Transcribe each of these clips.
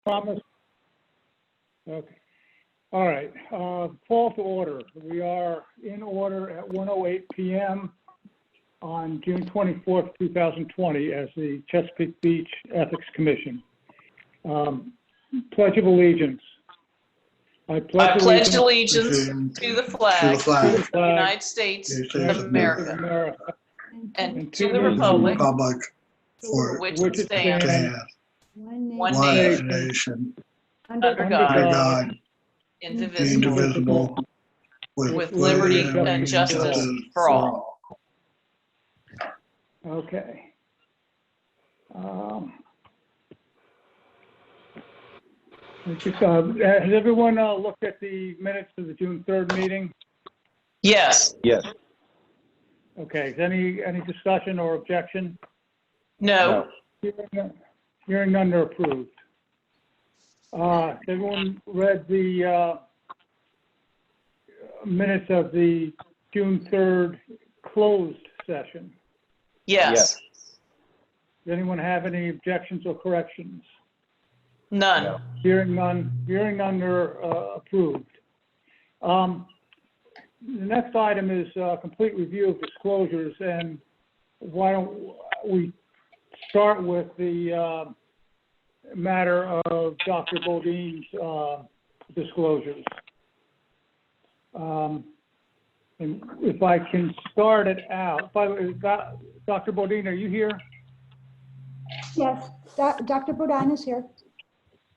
Promise? Okay. All right. Call to order. We are in order at 1:08 p.m. on June 24th, 2020 as the Chesapeake Beach Ethics Commission. Pledge of Allegiance. I pledge allegiance to the flag of the United States of America and to the republic for which it stands, one nation, under God, indivisible, with liberty and justice for all. Okay. Has everyone looked at the minutes of the June 3rd meeting? Yes. Yes. Okay. Is any discussion or objection? No. Hearing none, they're approved. Has everyone read the minutes of the June 3rd closed session? Yes. Does anyone have any objections or corrections? None. No. Hearing none, they're approved. The next item is complete review of disclosures, and why don't we start with the matter of Dr. Bodine's disclosures. And if I can start it out, by the way, Dr. Bodine, are you here? Yes, Dr. Bodine is here.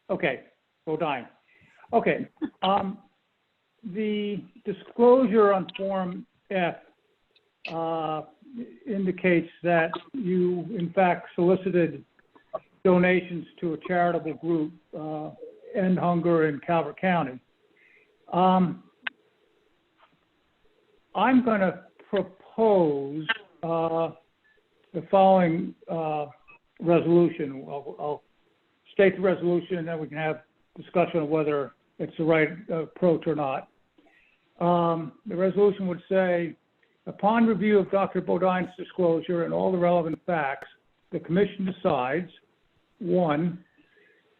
Okay, Bodine. Okay. The disclosure on Form F indicates that you, in fact, solicited donations to a charitable group, End Hunger in Calvert County. I'm going to propose the following resolution. I'll state the resolution, and then we can have discussion of whether it's the right approach or not. The resolution would say, upon review of Dr. Bodine's disclosure and all the relevant facts, the Commission decides, 1,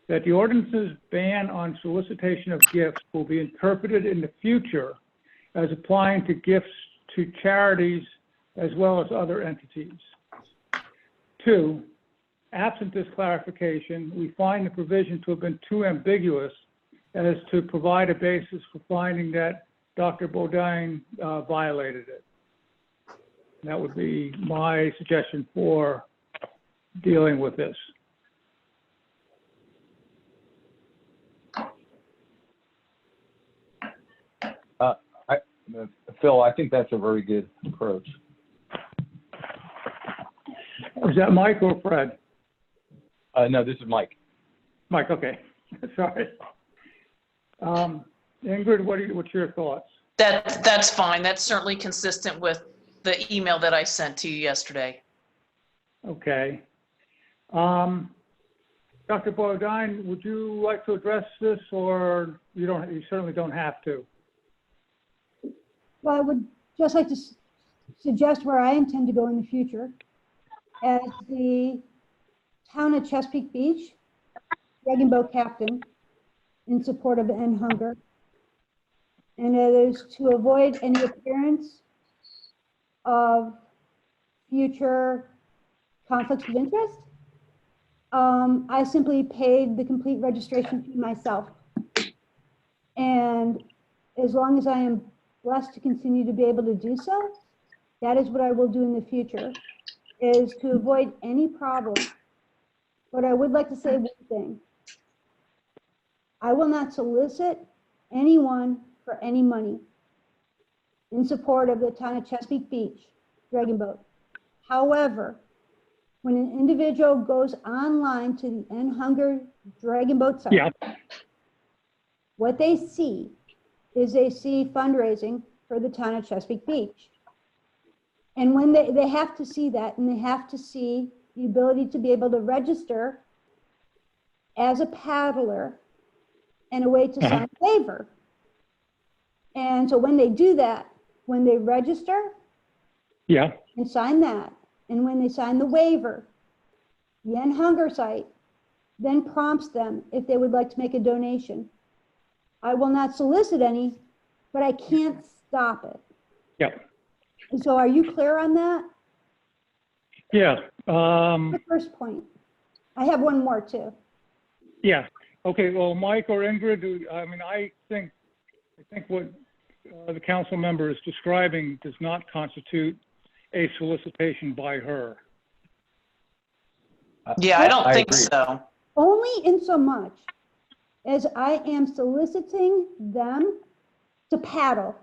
that the ordinance's ban on solicitation of gifts will be interpreted in the future as applying to gifts to charities as well as other entities. 2, absent this clarification, we find the provision to have been too ambiguous as to provide a basis for finding that Dr. Bodine violated it. That would be my suggestion for dealing with this. Phil, I think that's a very good approach. Is that Mike or Fred? No, this is Mike. Mike, okay. Sorry. Ingrid, what's your thoughts? That's fine. That's certainly consistent with the email that I sent to you yesterday. Okay. Dr. Bodine, would you like to address this, or you certainly don't have to? Well, I would just like to suggest where I intend to go in the future. As the town of Chesapeake Beach dragon boat captain in support of End Hunger, and it is to avoid any appearance of future conflicts of interest. I simply paid the complete registration fee myself. And as long as I am blessed to continue to be able to do so, that is what I will do in the future, is to avoid any problem. But I would like to say one thing. I will not solicit anyone for any money in support of the town of Chesapeake Beach dragon boat. However, when an individual goes online to the End Hunger dragon boat site, what they see is they see fundraising for the town of Chesapeake Beach. And when they have to see that, and they have to see the ability to be able to register as a paddler and a way to sign a waiver. And so when they do that, when they register and sign that, and when they sign the waiver, the End Hunger site then prompts them if they would like to make a donation. I will not solicit any, but I can't stop it. Yep. So are you clear on that? Yeah. The first point. I have one more too. Yeah. Okay. Well, Mike or Ingrid, I think what the council member is describing does not constitute a solicitation by her. Yeah, I don't think agree. so. Only in so much as I am soliciting them to paddle.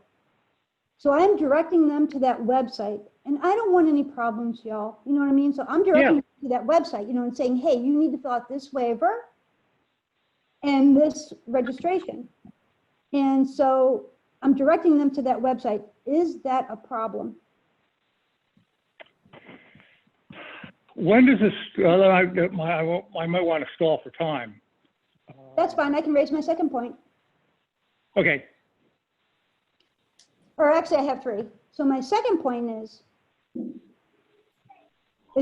So I'm directing them to that website, and I don't want any problems, y'all. You know what I mean? So I'm directing them to that website, and saying, hey, you need to fill out this waiver and this registration. And so I'm directing them to that website. Is that a problem? When does this, I might want to stall for time. That's fine. I can raise my second point. Okay. Or actually, I have three. So my second point is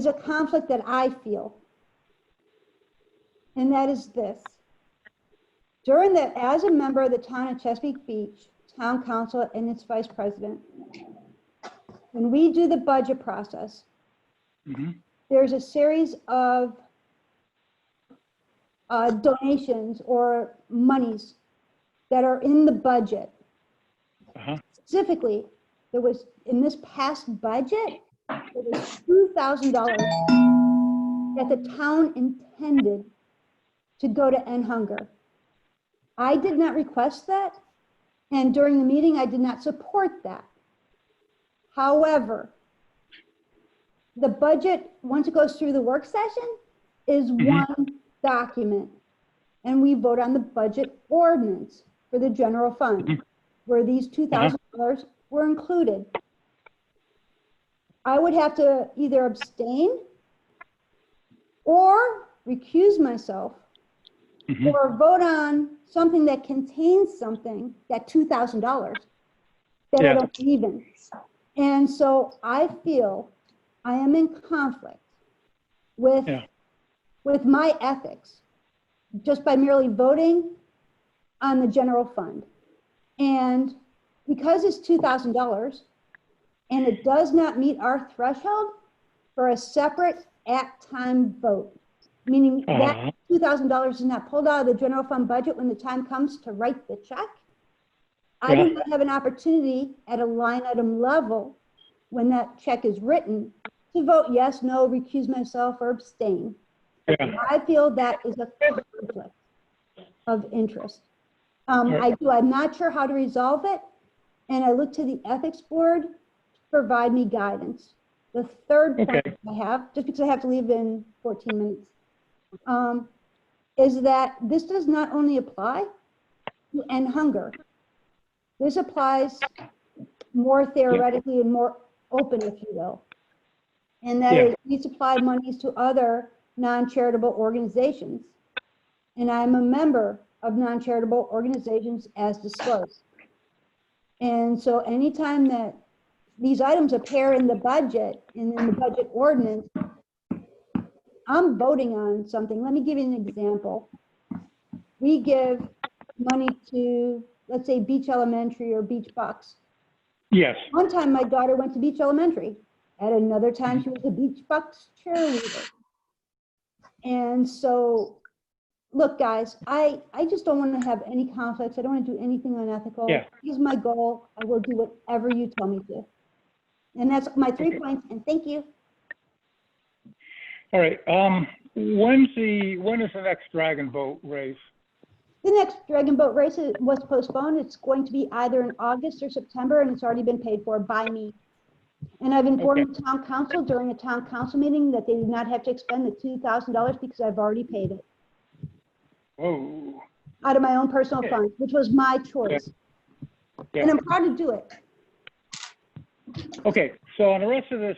a conflict that I feel. And that is this. As a member of the town of Chesapeake Beach, town council and its vice president, when we do the budget process, there's a series of donations or monies that are in the budget. Specifically, there was, in this past budget, there was $2,000 that the town intended to go to end hunger. I did not request that, and during the meeting, I did not support that. However, the budget, once it goes through the work session, is one document, and we vote on the budget ordinance for the general fund, where these $2,000 were included. I would have to either abstain or recuse myself or vote on something that contains something, that $2,000, that I don't believe in. And so I feel I am in conflict with my ethics just by merely voting on the general fund. And because it's $2,000 and it does not meet our threshold for a separate at-time vote, meaning that $2,000 is not pulled out of the general fund budget when the time comes to write the check. I do not have an opportunity at a line item level when that check is written to vote yes, no, recuse myself, or abstain. I feel that is a conflict of interest. I'm not sure how to resolve it, and I look to the ethics board to provide me guidance. The third point I have, just because I have to leave in 14 minutes, is that this does not only apply to end hunger. This applies more theoretically and more open, if you will. And that is, we supply monies to other non-charitable organizations. And I'm a member of non-charitable organizations as disclosed. And so anytime that these items appear in the budget and in the budget ordinance, I'm voting on something. Let me give you an example. We give money to, let's say, Beach Elementary or Beach Bucks. Yes. One time my daughter went to Beach Elementary. At another time she was a Beach Bucks cheerleader. And so, look, guys, I just don't want to have any conflicts. I don't want to do anything unethical. Here's my goal. I will do whatever you tell me to. And that's my 3 points, and thank you. All right. When is the next Dragon Boat race? The next Dragon Boat race was postponed. It's going to be either in August or September, and it's already been paid for by me. And I've informed the town council during a town council meeting that they did not have to expend the $2,000 because I've already paid it. Whoa. Out of my own personal funds, which was my choice. And I'm proud to do it. Okay, so on the rest of this,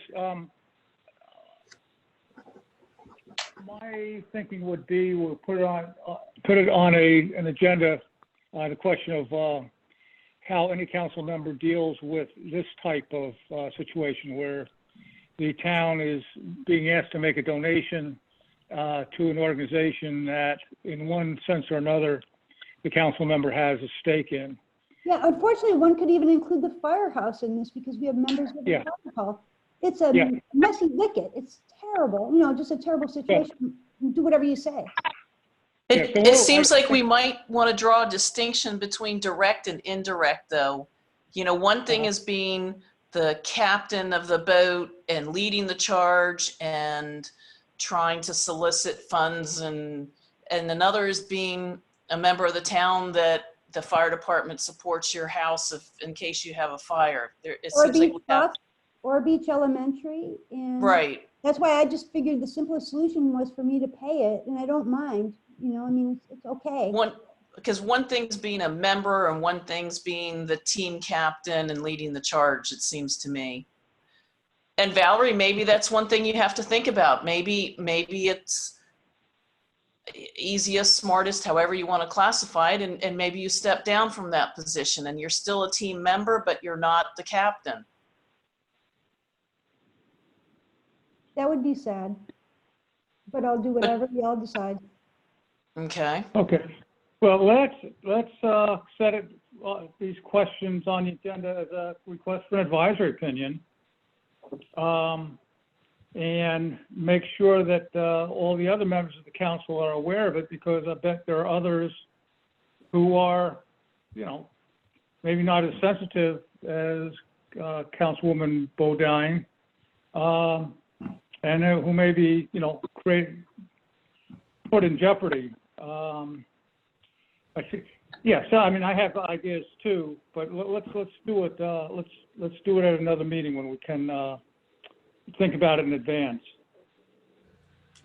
my thinking would be we'll put it on an agenda, the question of how any council member deals with this type of situation where the town is being asked to make a donation to an organization that, in one sense or another, the council member has a stake in. Yeah, unfortunately, one could even include the firehouse in this because we have members of the Yeah. council. It's a Yeah. messy wicket. It's terrible, just a terrible situation. Do whatever you say. Yeah, so It seems like we might want to draw a distinction between direct and indirect, though. One thing is being the captain of the boat and leading the charge and trying to solicit funds, and another is being a member of the town that the fire department supports your house in case you have a fire. It Or seems like Beach we have, Bluff, or Beach Elementary. And right. that's why I just figured the simplest solution was for me to pay it, and I don't mind. It's okay. Because one thing's being a member and one thing's being the team captain and leading the charge, it seems to me. And Valerie, maybe that's one thing you have to think about. Maybe it's easiest, smartest, however you want to classify it, and maybe you step down from that position and you're still a team member, but you're not the captain. That would be sad, but I'll do whatever y'all decide. Okay. Okay. Well, let's set it, these questions on the agenda as a request for an advisory opinion. And make sure that all the other members of the council are aware of it, because I bet there are others who are, maybe not as sensitive as Councilwoman Bodine, and who may be, put in jeopardy. I think, yeah. So I mean, I have ideas too, but let's do it. Let's do it at another meeting when we can think about it in advance,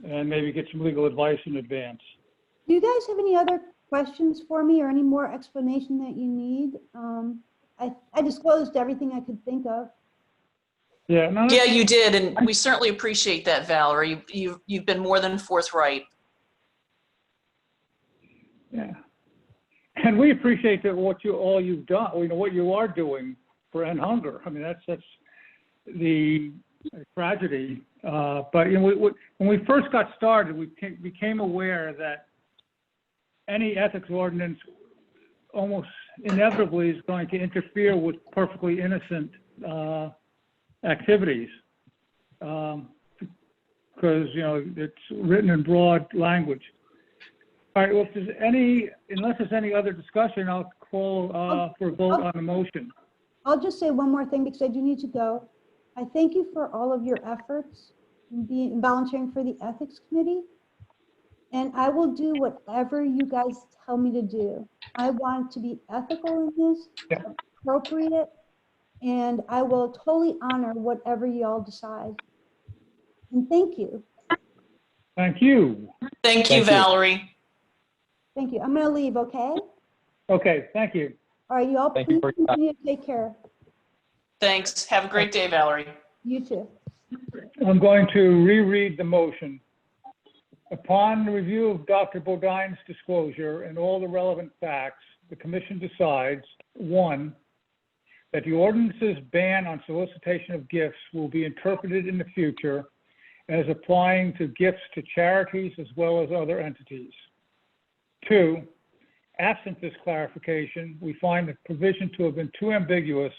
and maybe get some legal advice in advance. Do you guys have any other questions for me or any more explanation that you need? I disclosed everything I could think of. Yeah. No, Yeah, you did, and we certainly appreciate that, Valerie. You've been more than forthright. Yeah. And we appreciate that all you've done, what you are doing for End Hunger. I mean, that's the tragedy. But when we first got started, we became aware that any ethics ordinance almost inevitably is going to interfere with perfectly innocent activities, because it's written in broad language. All right. Well, unless there's any other discussion, I'll call for a vote on the motion. I'll just say one more thing because I do need to go. I thank you for all of your efforts in volunteering for the ethics committee. And I will do whatever you guys tell me to do. I want to be ethical in this, appropriate, and I will totally honor whatever y'all decide. And thank you. Thank you. Thank you, Valerie. Thank you. I'm going to leave, okay? Okay. Thank you. All right, you all Thank you please for your time. continue to take care. Thanks. Have a great day, Valerie. You too. I'm going to reread the motion. Upon review of Dr. Bodine's disclosure and all the relevant facts, the commission decides, 1, that the ordinance's ban on solicitation of gifts will be interpreted in the future as applying to gifts to charities as well as other entities. 2, absent this clarification, we find the provision to have been too ambiguous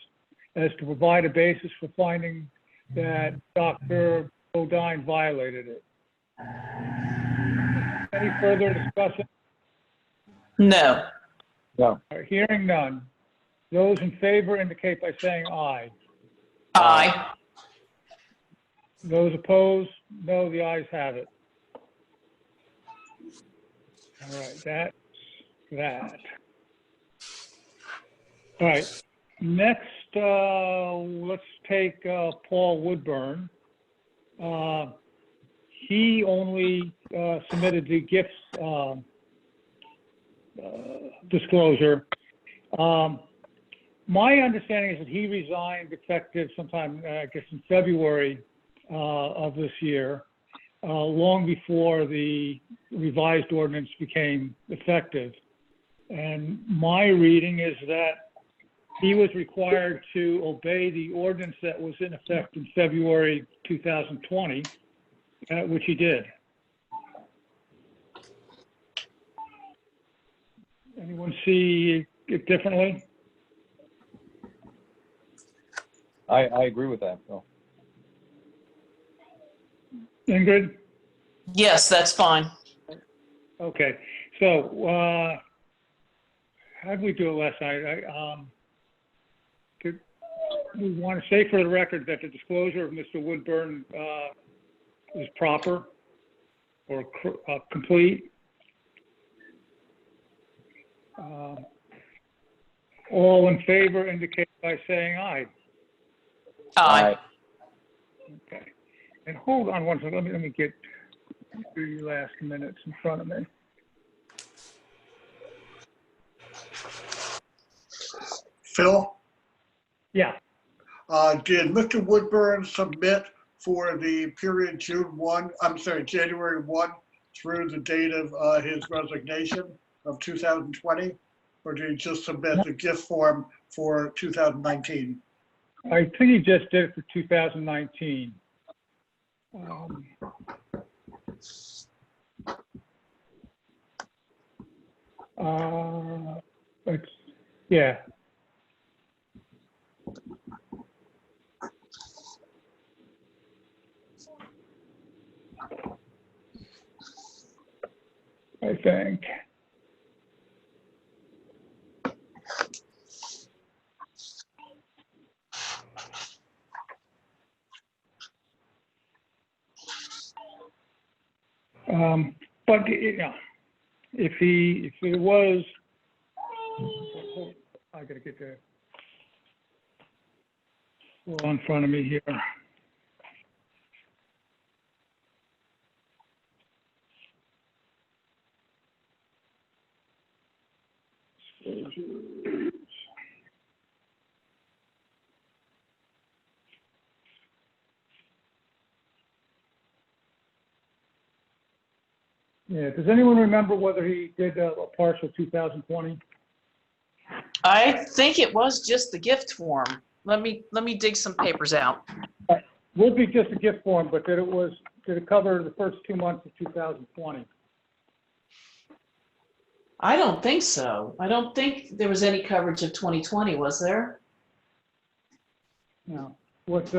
as to provide a basis for finding that Dr. Bodine violated it. Any further discussion? No. No. Hearing none. Those in favor indicate by saying aye. Aye. Those opposed, no, the ayes have it. All right, that's that. All right, next, let's take Paul Woodburn. He only submitted the gifts disclosure. My understanding is that he resigned effective sometime, I guess, in February of this year, long before the revised ordinance became effective. And my reading is that he was required to obey the ordinance that was in effect in February 2020, which he did. Anyone see it differently? I agree with that, Phil. Ingrid? Yes, that's fine. Okay, so, how'd we do it last night? We want to say for the record that the disclosure of Mr. Woodburn, is proper or complete. All in favor indicate by saying aye. Aye. Okay. And hold on one second. Let me get the last minutes in front of me. Phil, Yeah. did Mr. Woodburn submit for the period January 1 through the date of his resignation of 2020? Or did he just submit the gift form for 2019? I think he just did it for 2019. Yeah. I think. But you know, if it was, I gotta get the law in front of me here. Yeah, does anyone remember whether he did a partial 2020? I think it was just the gift form. Let me dig some papers out. Would be just a gift form, but did it cover the first 2 months of 2020? I don't think so. I don't think there was any coverage of 2020, was there? No. What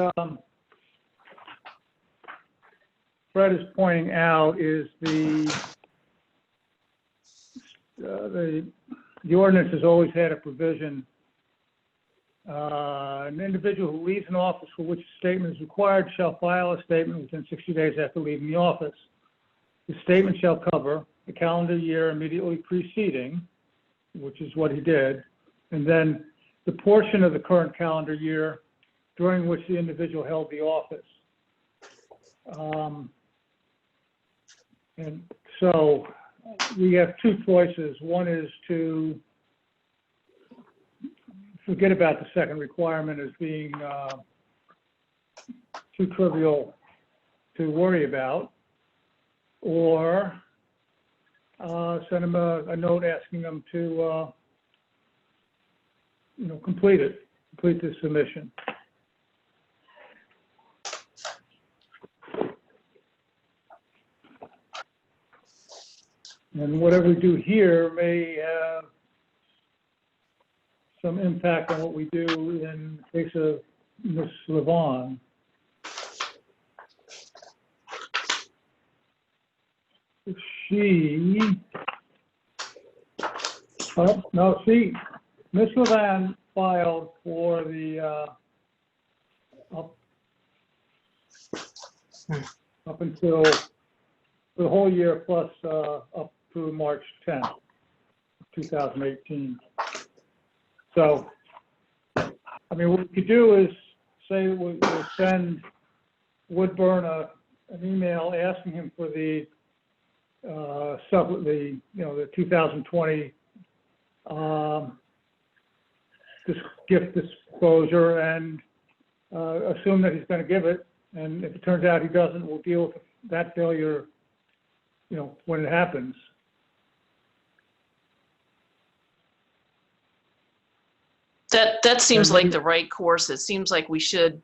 Fred is pointing out is the ordinance has always had a provision. An individual who leaves an office for which a statement is required shall file a statement within 60 days after leaving the office. The statement shall cover the calendar year immediately preceding, which is what he did, and then the portion of the current calendar year during which the individual held the office. And so we have two choices. One is to forget about the second requirement as being too trivial to worry about, or send him a note asking him to, complete the submission. And whatever we do here may have some impact on what we do in the case of Ms. Levon. Ms. Levon filed for the up until the whole year plus up through March 10th, 2018. So, I mean, what we could do is say we'll send Woodburn an email asking him for the the 2020 this gift disclosure, and assume that he's going to give it. And if it turns out he doesn't, we'll deal with that failure, when it happens. That seems like the right course. It seems like we should,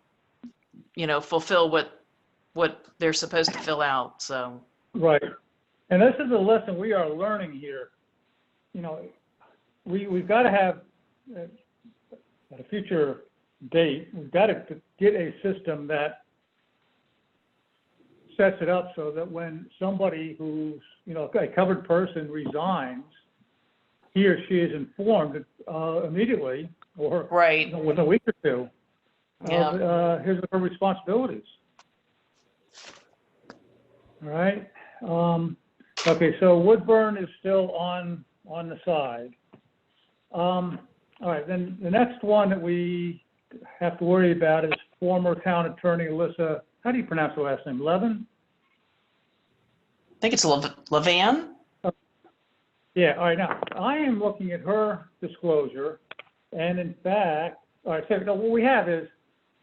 fulfill what they're supposed to fill out. So right, and this is a lesson we are learning here. we've got to have, at a future date, we've got to get a system that sets it up so that when somebody who's, a covered person resigns, he or she is informed immediately or Right. within a week or two Yeah. of his or her responsibilities. All right. Okay, so Woodburn is still on the side. All right, then the next one that we have to worry about is former town attorney Alyssa, how do you pronounce the last name, Levin? I think it's Levan. Yeah, all right, now, I am looking at her disclosure, and in fact, all right, so what we have is,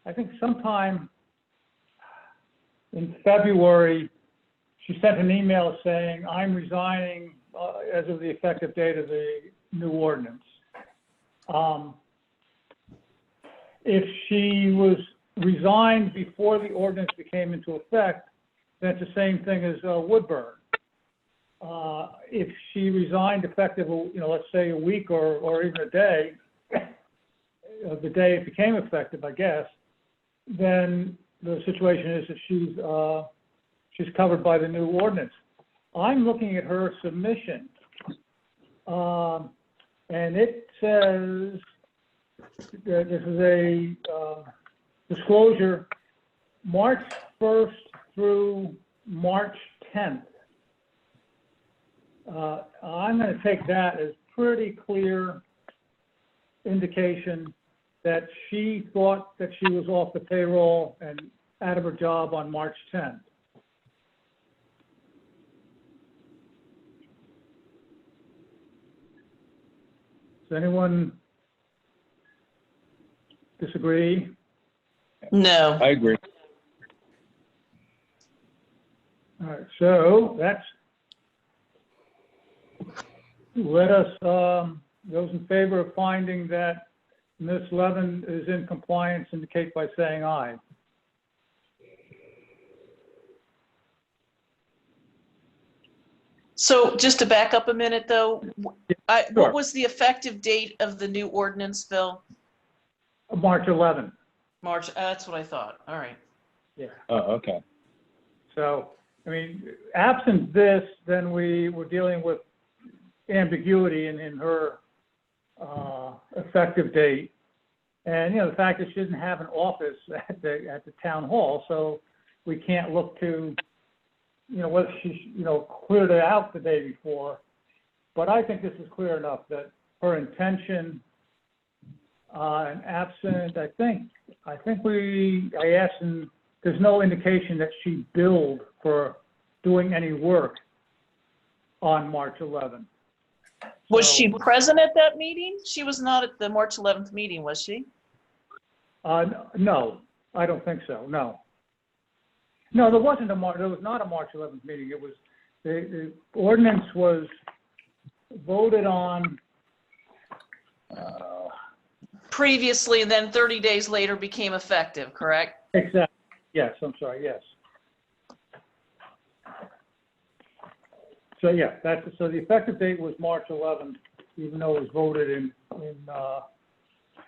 I think sometime in February, she sent an email saying, I'm resigning as of the effective date of the new ordinance. If she was resigned before the ordinance became into effect, then it's the same thing as Woodburn. If she resigned effective, let's say a week or even a day, the day it became effective, I guess, then the situation is that she's covered by the new ordinance. I'm looking at her submission, and it says that this is a disclosure March 1st through March 10th. I'm going to take that as pretty clear indication that she thought that she was off the payroll and out of her job on March 10th. Does anyone disagree? No. I agree. All right, so let us, those in favor of finding that Ms. Levin is in compliance indicate by saying aye. So just to back up a minute, though, Sure. what was the effective date of the new ordinance, Phil? March 11th, March, that's what I thought. All right. yeah. Oh, okay. So, I mean, absent this, then we were dealing with ambiguity in her effective date. And, the fact that she doesn't have an office at the town hall, so we can't look to, whether she, cleared it out the day before. But I think this is clear enough that her intention and absent, I think I asked, and there's no indication that she billed for doing any work on March 11th. Was So, she present at that meeting? She was not at the March 11th meeting, was she? No, I don't think so. No, there was not a March 11th meeting. It was, the ordinance was voted on Previously, and then 30 days later became effective, correct? exactly. Yes, I'm sorry. Yes. So yeah, so the effective date was March 11th, even though it was voted in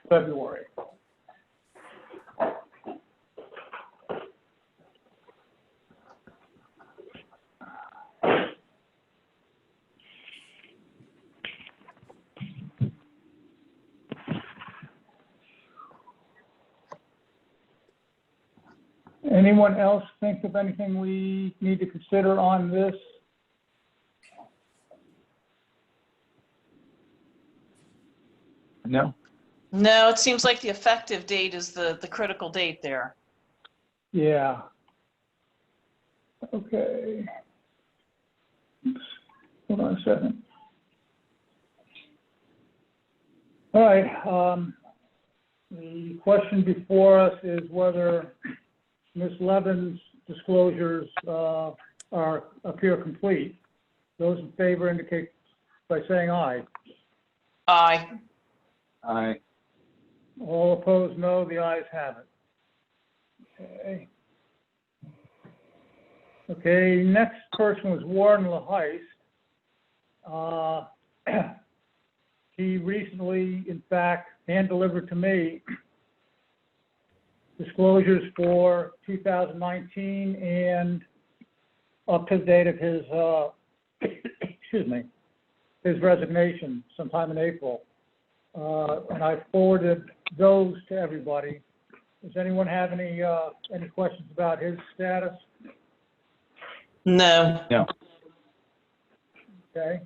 February. Anyone else think of anything we need to consider on this? No. No, it seems like the effective date is the critical date there. Yeah. Okay. Oops. Hold on a second. All right. The question before us is whether Ms. Levin's disclosures appear complete. Those in favor indicate by saying aye. Aye. Aye. All opposed, no. The ayes have it. Okay. Okay, next person was Warren LaHeist. he recently, in fact, hand-delivered to me disclosures for 2019 and up to the date of his, excuse me, his resignation sometime in April. And I forwarded those to everybody. Does anyone have any questions about his status? No. No. Okay.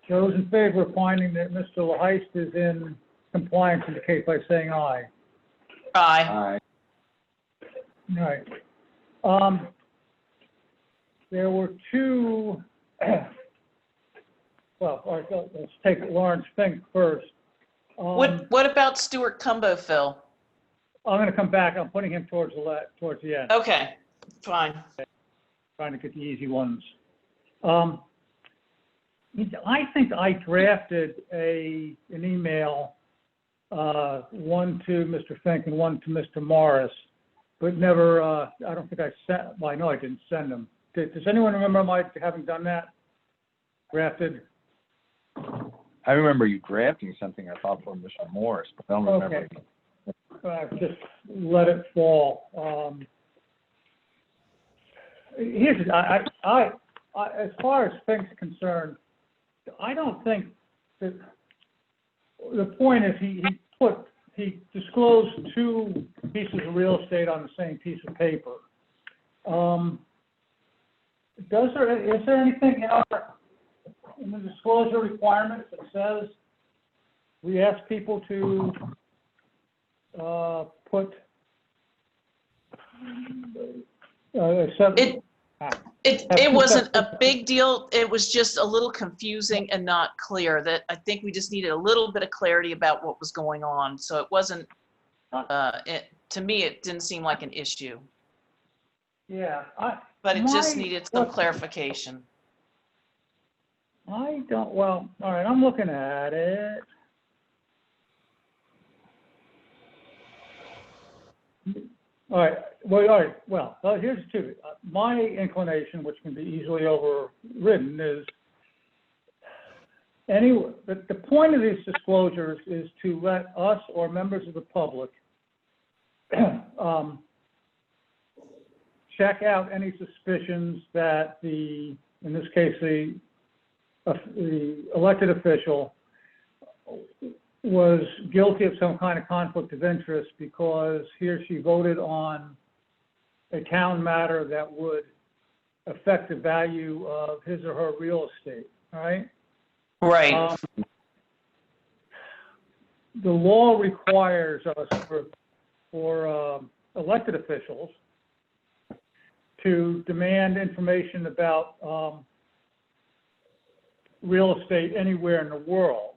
Those in favor of finding that Mr. LaHeist is in compliance indicate by saying aye. Aye. Aye. All right. There were two, well, all right, let's take Lawrence Fink first. What about Stuart Cumbo, Phil? I'm going to come back. I'm putting him towards the end, Okay, fine. trying to get the easy ones. I think I drafted an email, one to Mr. Fink and one to Mr. Morris, but never, I don't think I sent, well, I know I didn't send them. Does anyone remember my having done that? Drafted? I remember you drafting something, I thought, for Mr. Morris, but I don't remember. Okay. Just let it fall. Here's, as far as Fink's concerned, I don't think that, the point is he disclosed two pieces of real estate on the same piece of paper. Is there anything in the disclosure requirements that says we ask people to put It wasn't a big deal. It was just a little confusing and not clear. That I think we just needed a little bit of clarity about what was going on. So it wasn't, to me, it didn't seem like an issue. Yeah. But it just needed some clarification. I don't, well, all right, I'm looking at it. All right, well, here's two. My inclination, which can be easily overridden, is the point of these disclosures is to let us or members of the public check out any suspicions that in this case, the elected official was guilty of some kind of conflict of interest because he or she voted on a town matter that would affect the value of his or her real estate, all right? Right. The law requires us for elected officials to demand information about real estate anywhere in the world.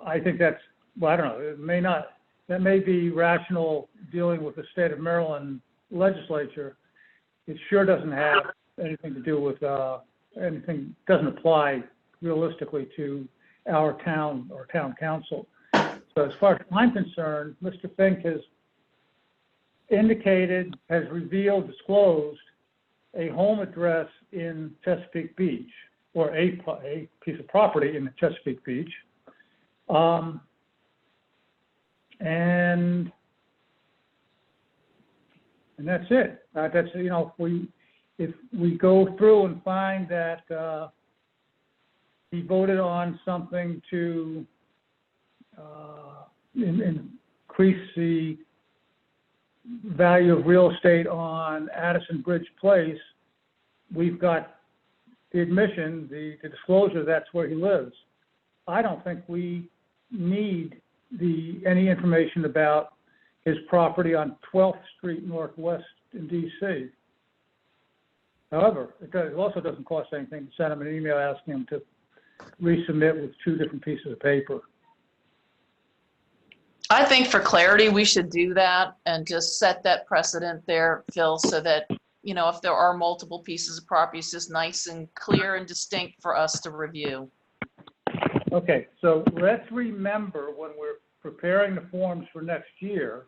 I think that's, well, I don't know, that may be rational dealing with the state of Maryland legislature. It sure doesn't have anything to do with, doesn't apply realistically to our town or town council. So as far as I'm concerned, Mr. Fink has disclosed a home address in Chesapeake Beach, or a piece of property in Chesapeake Beach. And that's it. That's, if we go through and find that he voted on something to increase the value of real estate on Addison Bridge Place, we've got the admission, the disclosure that's where he lives. I don't think we need any information about his property on 12th Street Northwest in D.C. However, it also doesn't cost anything to send him an email asking him to resubmit with two different pieces of paper. I think for clarity, we should do that and just set that precedent there, Phil, so that, if there are multiple pieces of property, it's just nice and clear and distinct for us to review. Okay, so let's remember when we're preparing the forms for next year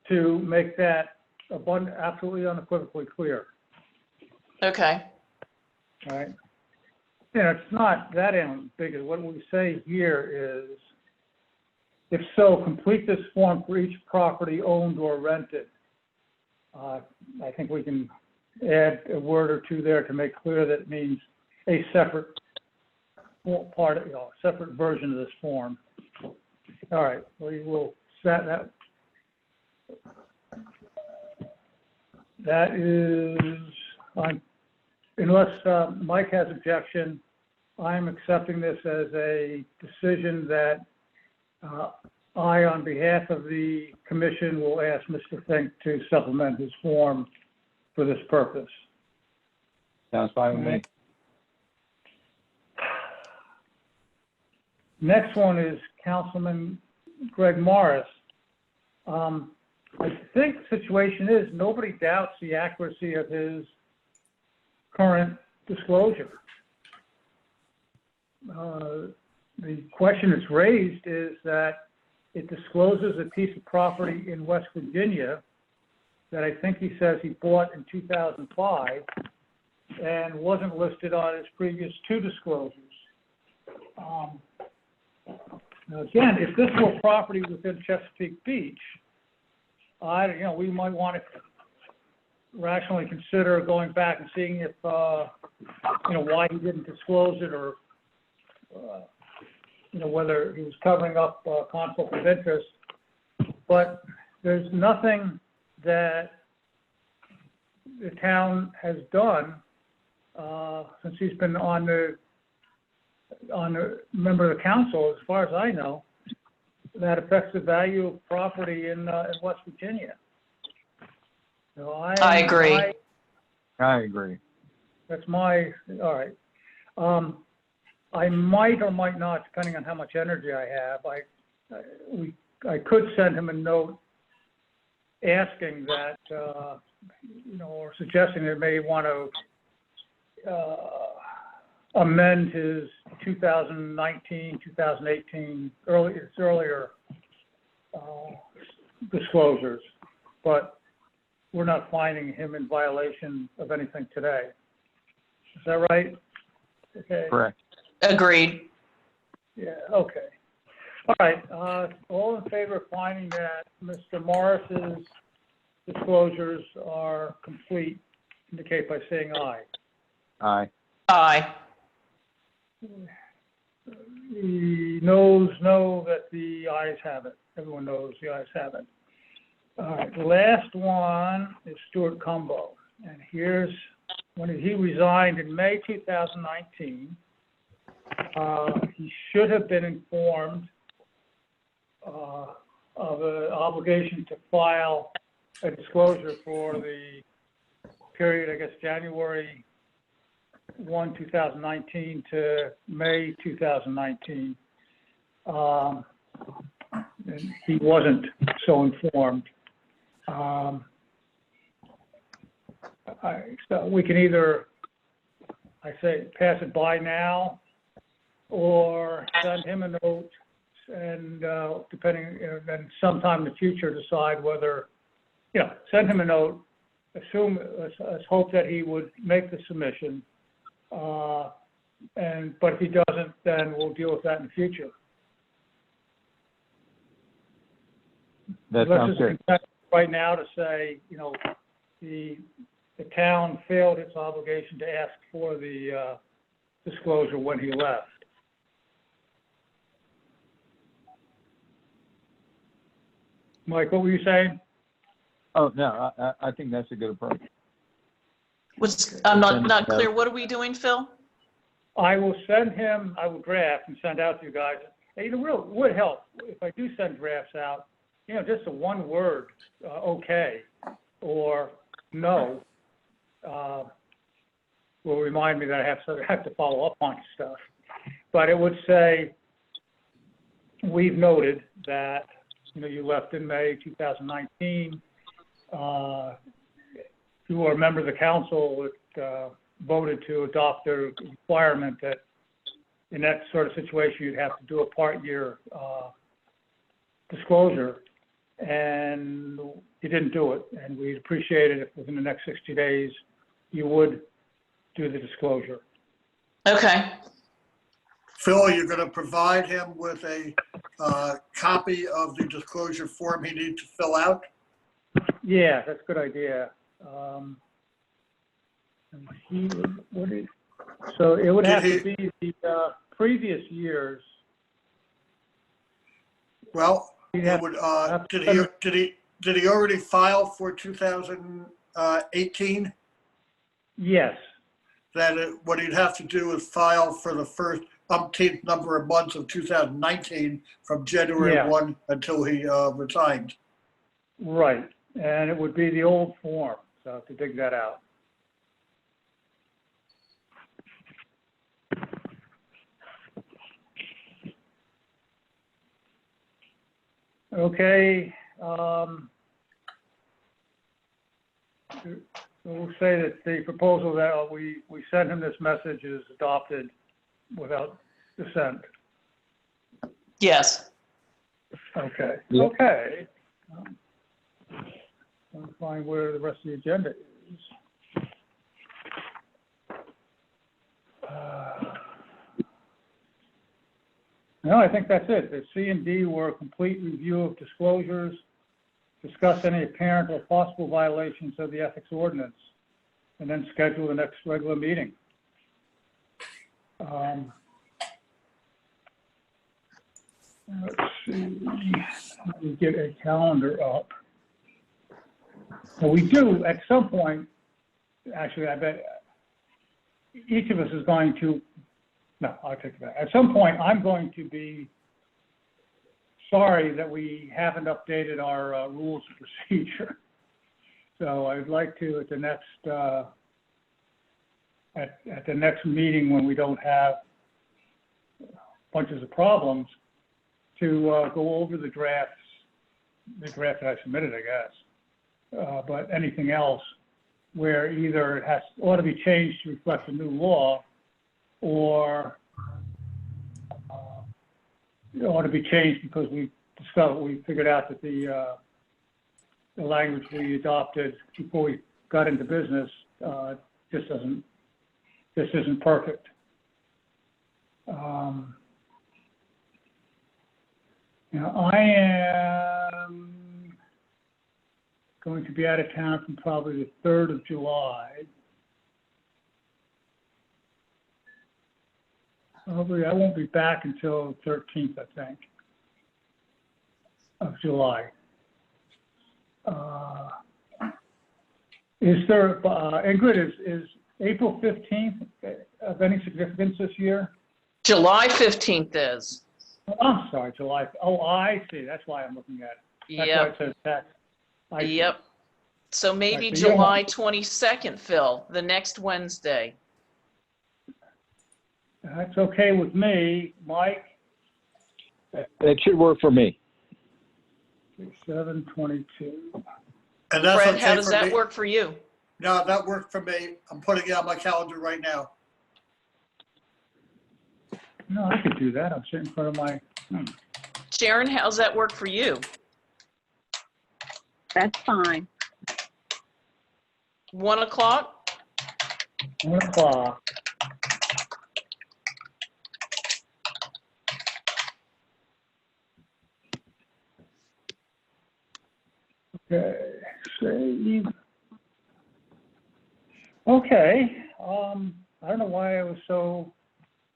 to make that absolutely unequivocally clear. Okay. All right. It's not that ambiguous. What we say here is, if so, complete this form for each property owned or rented. I think we can add a word or two there to make clear that it means a separate part of, separate version of this form. All right, we will set that. That is, unless Mike has objection, I'm accepting this as a decision that I, on behalf of the commission, will ask Mr. Fink to supplement his form for this purpose. Sounds fine with me. Next one is Councilman Greg Morris. I think the situation is nobody doubts the accuracy of his current disclosure. The question that's raised is that it discloses a piece of property in West Virginia that I think he says he bought in 2005 and wasn't listed on his previous two disclosures. Now again, if this were property within Chesapeake Beach, we might want to rationally consider going back and seeing if, why he didn't disclose it, or, whether he was covering up conflict of interest. But there's nothing that the town has done since he's been on the member of the council, as far as I know, that affects the value of property in West Virginia. So I agree. I agree. That's my, all right. I might or might not, depending on how much energy I have, I could send him a note asking that, or suggesting that may want to amend his 2019, 2018, earlier disclosures, but we're not finding him in violation of anything today. Is that right? Okay. Correct. Agreed. Yeah, okay. All right, all in favor of finding that Mr. Morris's disclosures are complete, indicate by saying aye. Aye. Aye. The noes know that the ayes have it. Everyone knows the ayes have it. All right, the last one is Stuart Cumbo. And here's when he resigned in May 2019. He should have been informed of an obligation to file a disclosure for the period, I guess, January 1, 2019 to May 2019. And he wasn't so informed. So we can either, I say, pass it by now, or send him a note, and depending, then sometime in the future decide whether, send him a note, let's hope that he would make the submission, but if he doesn't, then we'll deal with that in the future. That Let's sounds just good. consent right now to say, the town failed its obligation to ask for the disclosure when he left. Mike, what were you saying? Oh, no, I think that's a good approach. I'm not clear. What are we doing, Phil? I will draft and send out to you guys. It would help if I do send drafts out, just a one word, okay, or no, will remind me that I have to follow up on stuff. But it would say, we've noted that, you left in May 2019. You were a member of the council that voted to adopt the requirement that in that sort of situation, you'd have to do a part-year disclosure, and you didn't do it. And we'd appreciate it if within the next 60 days you would do the disclosure. Okay. Phil, you're going to provide him with a copy of the disclosure form he needs to fill out? Yeah, that's a good idea. So it would have to be the previous years. Well, He'd it have- would, have to did he already file for 2018? Yes, What he'd have to do is file for the first umpteenth number of months of 2019 from January Yeah. 1 until he resigned. right. And it would be the old form, so I have to dig that out. Okay. We'll say that the proposal that we sent him this message is adopted without dissent. Yes. Okay. Yep. Okay. Let me find where the rest of the agenda is. No, I think that's it. The C and D were a complete review of disclosures, discuss any apparent or possible violations of the ethics ordinance, and then schedule the next regular meeting. Let's see, let me get a calendar up. So we do, at some point, actually, I bet each of us is going to, no, I'll take it back. At some point, I'm going to be sorry that we haven't updated our rules of procedure. So I'd like to, at the next meeting when we don't have bunches of problems, to go over the draft that I submitted, I guess. But anything else where either it ought to be changed to reflect the new law, or it ought to be changed because we figured out that the language we adopted before we got into business just isn't perfect. I am going to be out of town from probably the 3rd of July. Probably I won't be back until the 13th, I think, of July. Is there, Ingrid, is April 15th of any significance this year? July 15th is. Oh, I'm sorry, July. Oh, I see. That's why I'm looking at it. That's why it Yep. says tax. I see. Yep. So maybe Right, so you don't July 22nd, Phil, the next Wednesday. That's okay with me. Mike, It should work for me. 7/22. And that's Fred, okay how does for that me. work for you? No, that worked for me. I'm putting it on my calendar right now. No, I could do that. I'm sitting in front of my, Sharon, how's that work for you? That's fine. 1 o'clock? 1 o'clock. Okay, save. Okay, I don't know why I was so,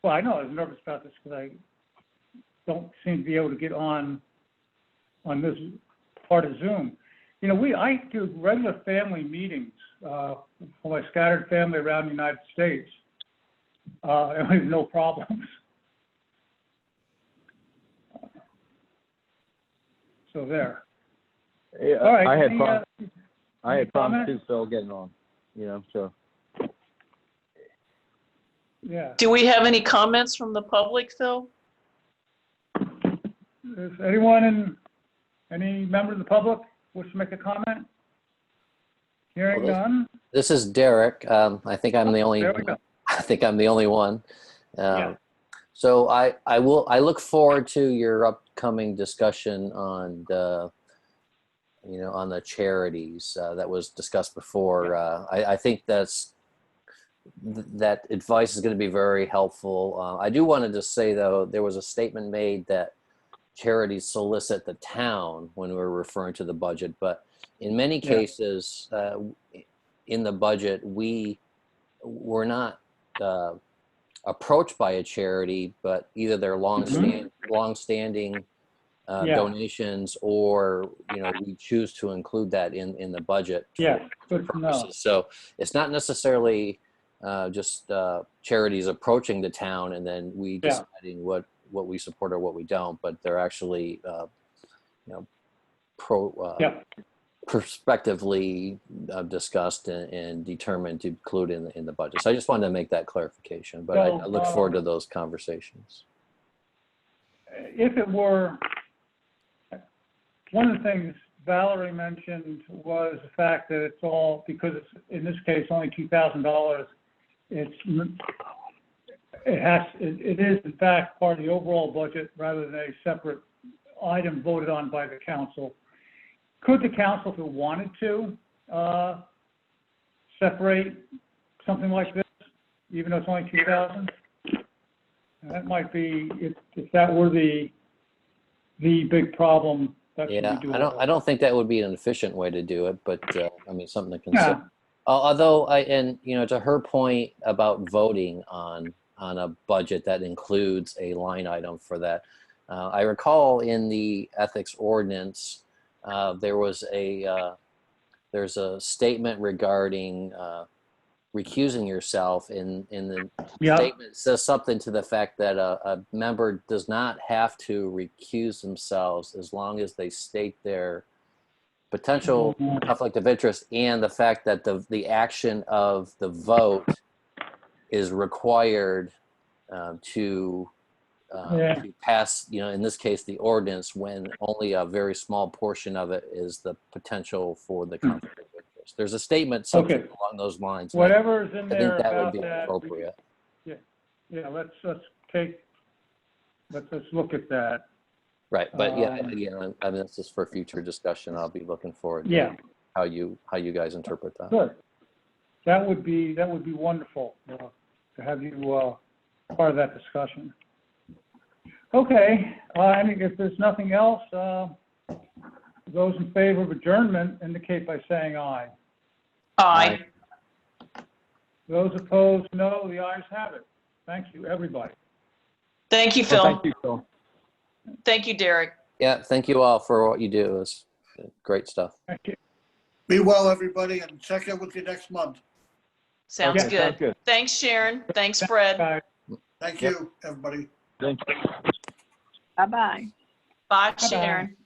well, I know I was nervous about this because I don't seem to be able to get on this part of Zoom. You know, I do regular family meetings for my scattered family around the United States, and we have no problems. So there. Yeah, All right. I had any, fun. I any had fun comments? too, Phil, getting on. So Yeah. Do we have any comments from the public, Phil? Is anyone any member of the public wish to make a comment? Hearing Well, none? This is Derek. I think I'm the only. There we go. I think I'm the only one. Yeah. So I look forward to your upcoming discussion on on the charities that was discussed before. I think that's that advice is going to be very helpful. I do want to just say, though, there was a statement made that charities solicit the town when we're referring to the budget, but in many Yeah. cases, in the budget, we were not approached by a charity, but either their long-standing Yeah. donations, or we choose to include that in the budget Yeah, for good to know. purposes. So it's not necessarily just charities approaching the town and then we deciding what we support or what we don't, but they're actually prospectively discussed and determined to include in the budget. So I just wanted to make that clarification, but I look forward to those conversations. If it were, one of the things Valerie mentioned was the fact that it's all, because it's, in this case, only $2,000, it is in fact part of the overall budget rather than a separate item voted on by the council. Could the council, if it wanted to, separate something like this, even though it's only 2,000? That might be, if that were the big problem. That should be doable. I don't think that would be an efficient way to do it, but I mean, something to consider. Although to her point about voting on a budget that includes a line item for that, I recall in the ethics ordinance there's a statement regarding recusing yourself. In the statement says something to the fact that a member does not have to recuse themselves as long as they state their potential conflict of interest and the fact that the action of the vote is required to pass, in this case, the ordinance, when only a very small portion of it is the potential for the conflict of interest. There's a statement something along those lines. Whatever's in there I think that about would be that, appropriate. let's look at that. Right, but again, I mean, this is for future discussion. I'll be looking forward to how you guys interpret that. Good. That would be wonderful to have you part of that discussion. Okay, I mean, if there's nothing else, those in favor of adjournment indicate by saying aye. Aye. Those opposed, no. The ayes have it. Thank you, everybody. Thank you, Phil. Thank you, Phil. Thank you, Derek. Yeah, thank you all for what you do. It's great stuff. Thank you. Be well, everybody, and check in with you next month. Sounds Okay, good. sounds good. Thanks, Sharon. Thanks, Fred. Bye. Thank you, everybody. Thank you. Bye-bye. Bye, Bye-bye. Sharon.